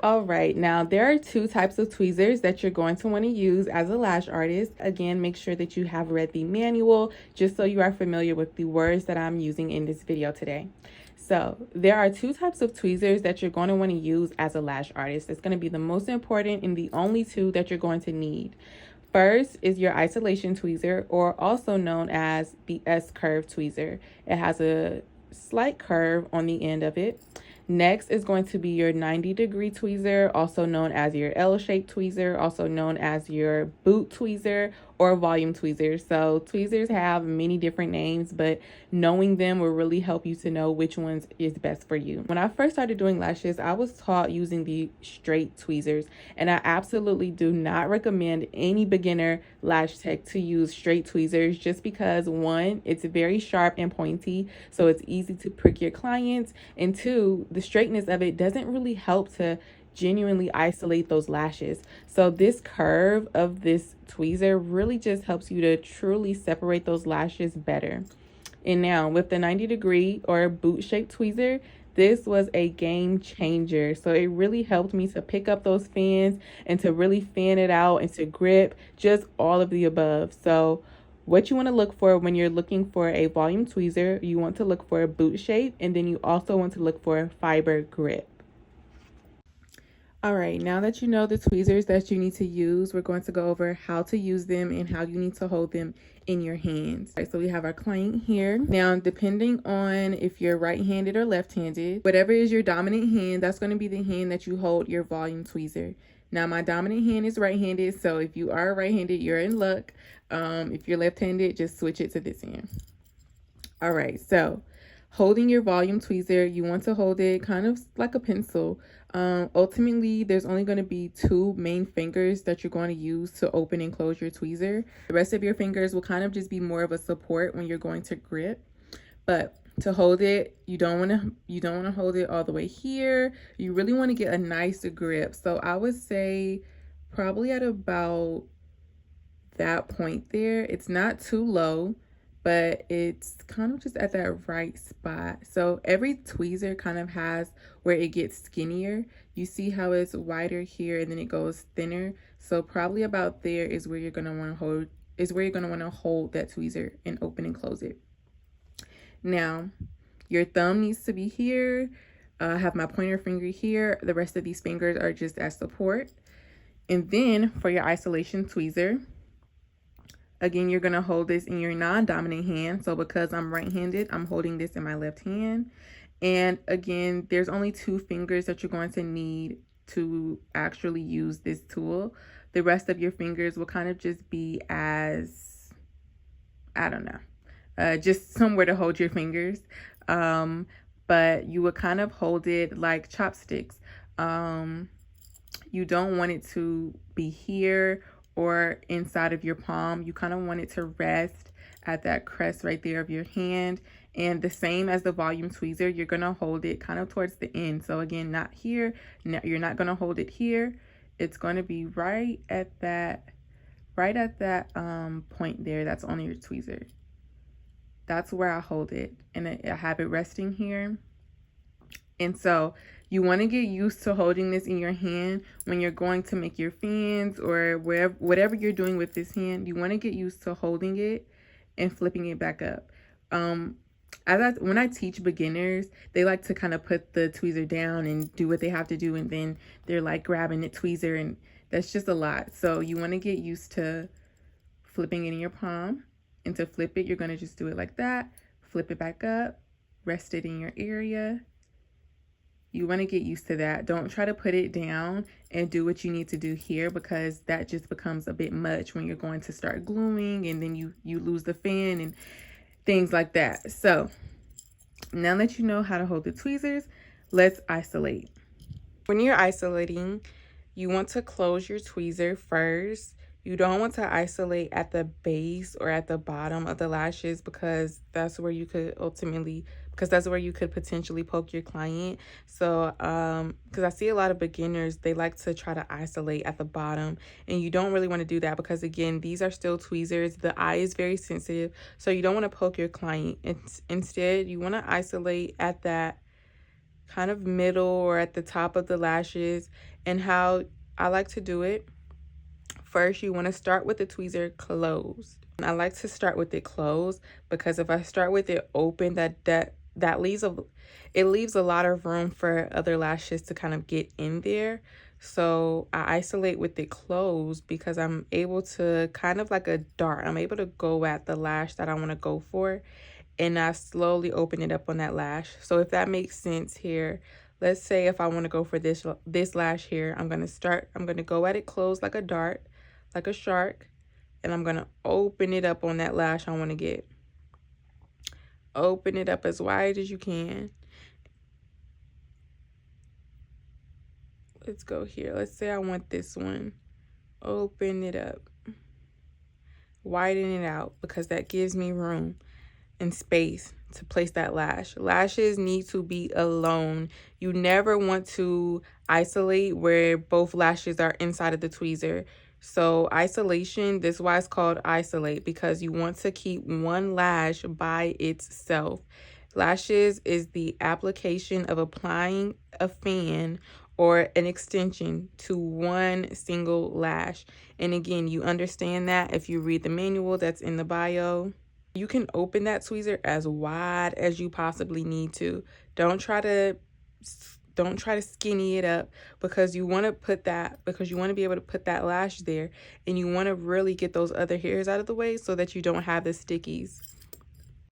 All right, now there are two types of tweezers that you're going to want to use as a lash artist. Again, make sure that you have read the manual just so you are familiar with the words that I'm using in this video today. So there are two types of tweezers that you're going to want to use as a lash artist. It's going to be the most important and the only two that you're going to need. First is your isolation tweezer, or also known as the S-curve tweezer. It has a slight curve on the end of it. Next is going to be your 90-degree tweezer, also known as your L-shaped tweezer, also known as your boot tweezer or volume tweezer. So tweezers have many different names, but knowing them will really help you to know which ones is best for you. When I first started doing lashes, I was taught using the straight tweezers, and I absolutely do not recommend any beginner lash tech to use straight tweezers just because, one, it's very sharp and pointy, so it's easy to prick your clients, and two, the straightness of it doesn't really help to genuinely isolate those lashes. So this curve of this tweezer really just helps you to truly separate those lashes better. And now with the 90-degree or boot shaped tweezer, this was a game changer. So it really helped me to pick up those fans and to really fan it out and to grip, just all of the above. So what you want to look for when you're looking for a volume tweezer, you want to look for a boot shape, and then you also want to look for fiber grip. All right, now that you know the tweezers that you need to use, we're going to go over how to use them and how you need to hold them in your hands. All right, so we have our client here. Now, depending on if you're right-handed or left-handed, whatever is your dominant hand, that's going to be the hand that you hold your volume tweezer. Now, my dominant hand is right-handed, so if you are right-handed, you're in luck. If you're left-handed, just switch it to this hand. All right, so holding your volume tweezer, you want to hold it kind of like a pencil. Ultimately, there's only going to be two main fingers that you're going to use to open and close your tweezer. The rest of your fingers will kind of just be more of a support when you're going to grip. But to hold it, you don't want to hold it all the way here. You really want to get a nice grip. So I would say probably at about that point there. It's not too low, but it's kind of just at that right spot. So every tweezer kind of has where it gets skinnier. You see how it's wider here and then it goes thinner. So probably about there is where you're gonna want to hold that tweezer and open and close it. Now, your thumb needs to be here. I have my pointer finger here. The rest of these fingers are just as support. And then for your isolation tweezer, again, you're going to hold this in your non-dominant hand. So because I'm right-handed, I'm holding this in my left hand. And again, there's only two fingers that you're going to need to actually use this tool. The rest of your fingers will kind of just be as, I don't know, just somewhere to hold your fingers. But you would kind of hold it like chopsticks. You don't want it to be here or inside of your palm. You kind of want it to rest at that crest right there of your hand. And the same as the volume tweezer, you're going to hold it kind of towards the end. So again, not here. No, you're not going to hold it here. It's going to be right at that point there that's on your tweezer. That's where I hold it, and I have it resting here. And so you want to get used to holding this in your hand when you're going to make your fans or whatever you're doing with this hand. You want to get used to holding it and flipping it back up. When I teach beginners, they like to kind of put the tweezer down and do what they have to do, and then they're like grabbing the tweezer, and that's just a lot. So you want to get used to flipping it in your palm, and to flip it, you're going to just do it like that. Flip it back up, rest it in your area. You want to get used to that. Don't try to put it down and do what you need to do here, because that just becomes a bit much when you're going to start gluing, and then you lose the fan and things like that. So now that you know how to hold the tweezers, let's isolate. When you're isolating, you want to close your tweezer first. You don't want to isolate at the base or at the bottom of the lashes, because that's where you could potentially poke your client. So because I see a lot of beginners, they like to try to isolate at the bottom, and you don't really want to do that, because again, these are still tweezers. The eye is very sensitive, so you don't want to poke your client. Instead, you want to isolate at that kind of middle or at the top of the lashes. And how I like to do it, first you want to start with the tweezer closed. I like to start with it closed because if I start with it open, that leaves a lot of room for other lashes to kind of get in there. So I isolate with it closed because I'm able to, kind of like a dart, I'm able to go at the lash that I want to go for, and I slowly open it up on that lash. So if that makes sense here, let's say if I want to go for this lash here, I'm going to go at it closed like a dart, like a shark, and I'm going to open it up on that lash I want to get. Open it up as wide as you can. Let's go here. Let's say I want this one. Open it up. Widen it out because that gives me room and space to place that lash. Lashes need to be alone. You never want to isolate where both lashes are inside of the tweezer. So isolation, this is why it's called isolate, because you want to keep one lash by itself. Lashes is the application of applying a fan or an extension to one single lash. And again, you understand that if you read the manual that's in the bio. You can open that tweezer as wide as you possibly need to. Don't try to skinny it up because you want to be able to put that lash there, and you want to really get those other hairs out of the way so that you don't have the stickies.